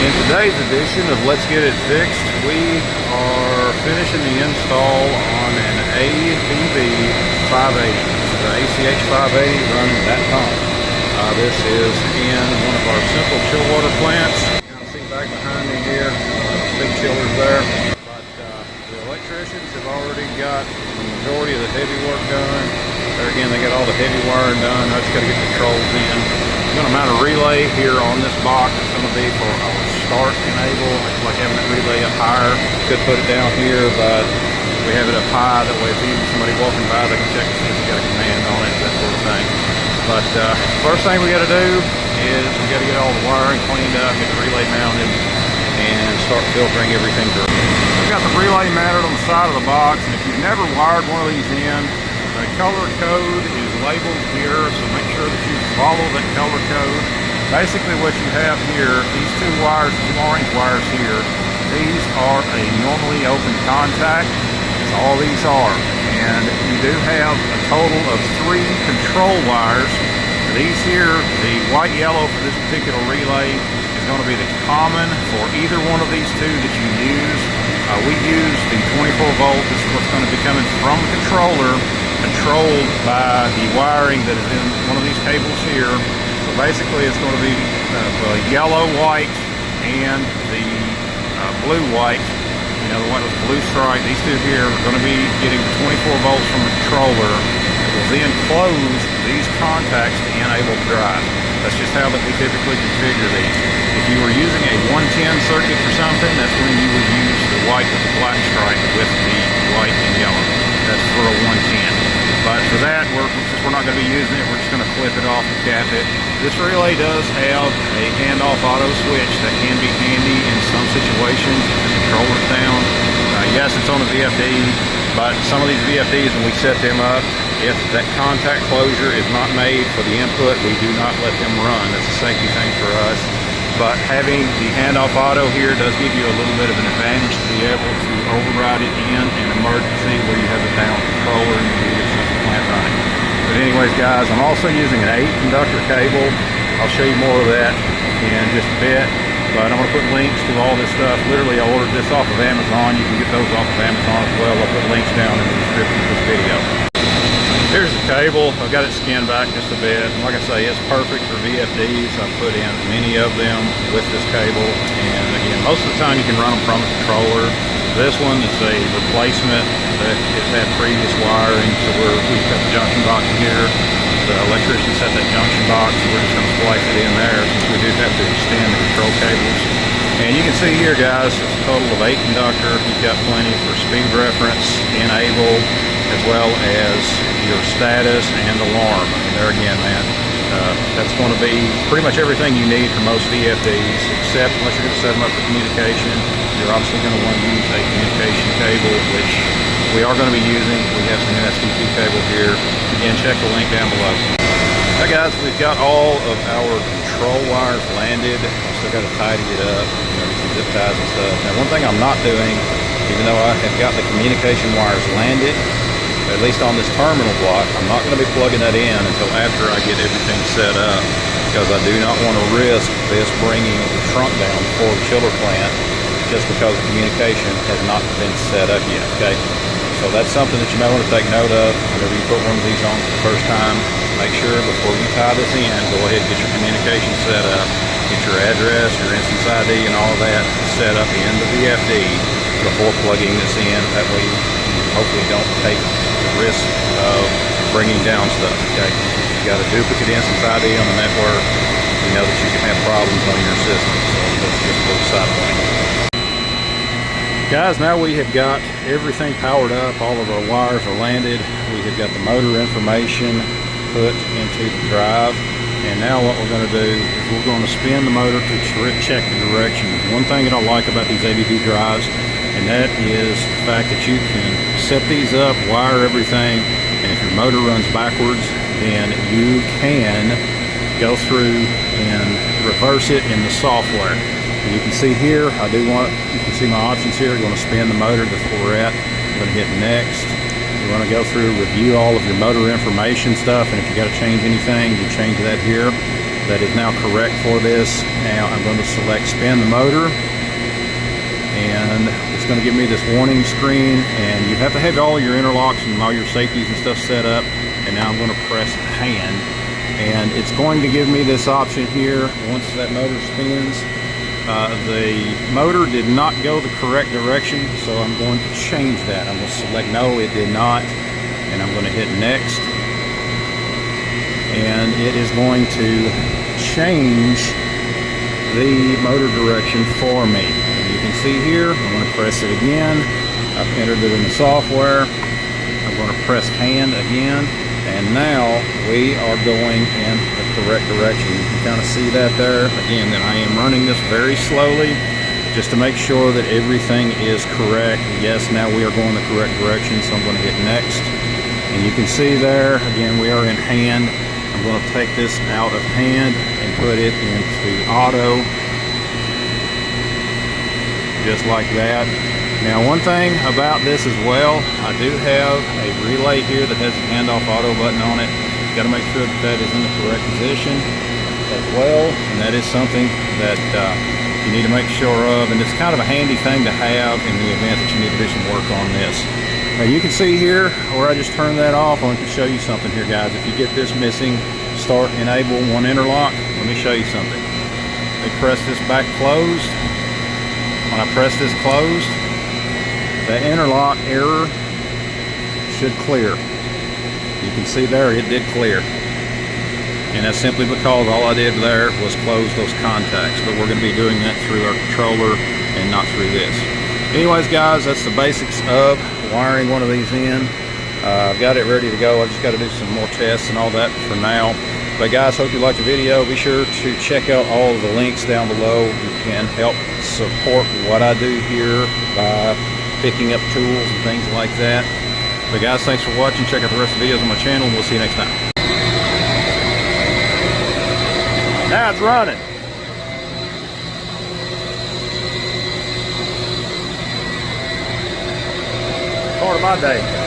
In today's edition of Let's Get It Fixed, we are finishing the install on an ACH580. This is an ACH580 running that pump. This is in one of our simple chill water plants. You can see back behind me here, big chillers there. But the electricians have already got the majority of the heavy work done. There again, they got all the heavy wiring done. I just got to get the controls in. I'm going to mount a relay here on this box. It's going to be for our start enable. It's like having that relay up higher. Could put it down here, but we have it up high. That way, if even somebody walking by, they can check to see if we got a command on it, that sort of thing. But first thing we got to do is we got to get all the wiring cleaned up, get the relay mounted, and start filtering everything through. We've got the relay mounted on the side of the box, and if you've never wired one of these in, the color code is labeled here, so make sure that you follow that color code. Basically what you have here, these two wires, two orange wires here, these are a normally open contact. That's all these are. And you do have a total of 3 control wires. These here, the white yellow for this particular relay is going to be the common for either one of these two that you use. We use the 24 volt. This is what's going to be coming from the controller, controlled by the wiring that is in one of these cables here. So basically it's going to be the yellow white and the blue white, you know, the one with the blue stripe. These two here are going to be getting 24 volts from the controller. It will then close these contacts to enable the drive. That's just how that we typically configure these. If you were using a 110 circuit for something, that's when you would use the white with the black stripe with the white and yellow. That's for a 110. But for that, since we're not going to be using it, we're just going to clip it off and cap it. This relay does have a handoff auto switch that can be handy in some situations if the controller's down. Yes, it's on a VFD, but some of these VFDs, when we set them up, if that contact closure is not made for the input, we do not let them run. That's a safety thing for us. But having the handoff auto here does give you a little bit of an advantage to be able to override it in an emergency where you have a down controller and you need to get the plant running. But anyways, guys, I'm also using an 8-conductor cable. I'll show you more of that in just a bit. But I'm going to put links to all this stuff. Literally, I ordered this off of Amazon. You can get those off of Amazon as well. I'll put links down in the description of this video. Here's the cable. I've got it skinned back just a bit. And like I say, it's perfect for VFDs. I've put in many of them with this cable. And again, most of the time you can run them from a controller. This one is a replacement that has had previous wiring. So we've got the junction box here. The electrician set that junction box. So we're just going to splice it in there since we do have to extend the control cables. And you can see here, guys, it's a total of 8 conductor. You've got plenty for speed reference, enable, as well as your status and alarm. I mean, there again, man, that's going to be pretty much everything you need for most VFDs, except unless you're going to set them up for communication, you're obviously going to want to use a communication cable, which we are going to be using. We have some STP cable here. Again, check the link down below. Now, guys, we've got all of our control wires landed. I've still got to tidy it up, you know, some zip ties and stuff. Now, one thing I'm not doing, even though I have got the communication wires landed, at least on this terminal block, I'm not going to be plugging that in until after I get everything set up, because I do not want to risk this bringing the trunk down for the chiller plant just because the communication has not been set up yet, okay? So that's something that you may want to take note of whenever you put one of these on for the first time. Make sure before you tie this in, go ahead and get your communication set up, get your address, your instance ID, and all of that set up in the VFD before plugging this in. That way you hopefully don't take the risk of bringing down stuff, okay? You got a duplicate instance ID on the network, you know that you can have problems on your system, so that's just a little side point. Guys, now we have got everything powered up, all of our wires are landed, we have got the motor information put into the drive, and now what we're going to do is we're going to spin the motor to check the direction. One thing that I like about these ABB drives, and that is the fact that you can set these up, wire everything, and if your motor runs backwards, then you can go through and reverse it in the software. And you can see here, you can see my options here. You're going to spin the motor, that's where we're at. I'm going to hit next. You're going to go through, review all of your motor information stuff, and if you got to change anything, you change that here. that is now correct for this. Now I'm going to select spin the motor, and it's going to give me this warning screen, and you have to have all your interlocks and all your safeties and stuff set up. And now I'm going to press hand, and it's going to give me this option here once that motor spins. The motor did not go the correct direction, so I'm going to change that. I'm going to select no, it did not, and I'm going to hit next, and it is going to change the motor direction for me. And you can see here, I'm going to press it again. I've entered it in the software. I'm going to press hand again, and now we are going in the correct direction. You can kind of see that there. Again, that I am running this very slowly just to make sure that everything is correct. Yes, now we are going the correct direction, so I'm going to hit next. And you can see there, again, we are in hand. I'm going to take this out of hand and put it into auto, just like that. Now, one thing about this as well, I do have a relay here that has a handoff auto button on it. Got to make sure that that is in the correct position as well, and that is something that you need to make sure of, and it's kind of a handy thing to have in the event that you need to do some work on this. Now, you can see here where I just turned that off. I want to show you something here, guys. If you get this missing, start enable one interlock. Let me show you something. Let me press this back closed. When I press this closed, the interlock error should clear. You can see there it did clear, and that's simply because all I did there was close those contacts, but we're going to be doing that through our controller and not through this. Anyways, guys, that's the basics of wiring one of these in. I've got it ready to go. I've just got to do some more tests and all that for now. But guys, hope you liked the video. Be sure to check out all of the links down below. You can help support what I do here by picking up tools and things like that. But guys, thanks for watching. Check out the rest of the videos on my channel, and we'll see you next time. Now it's running. Part of my day.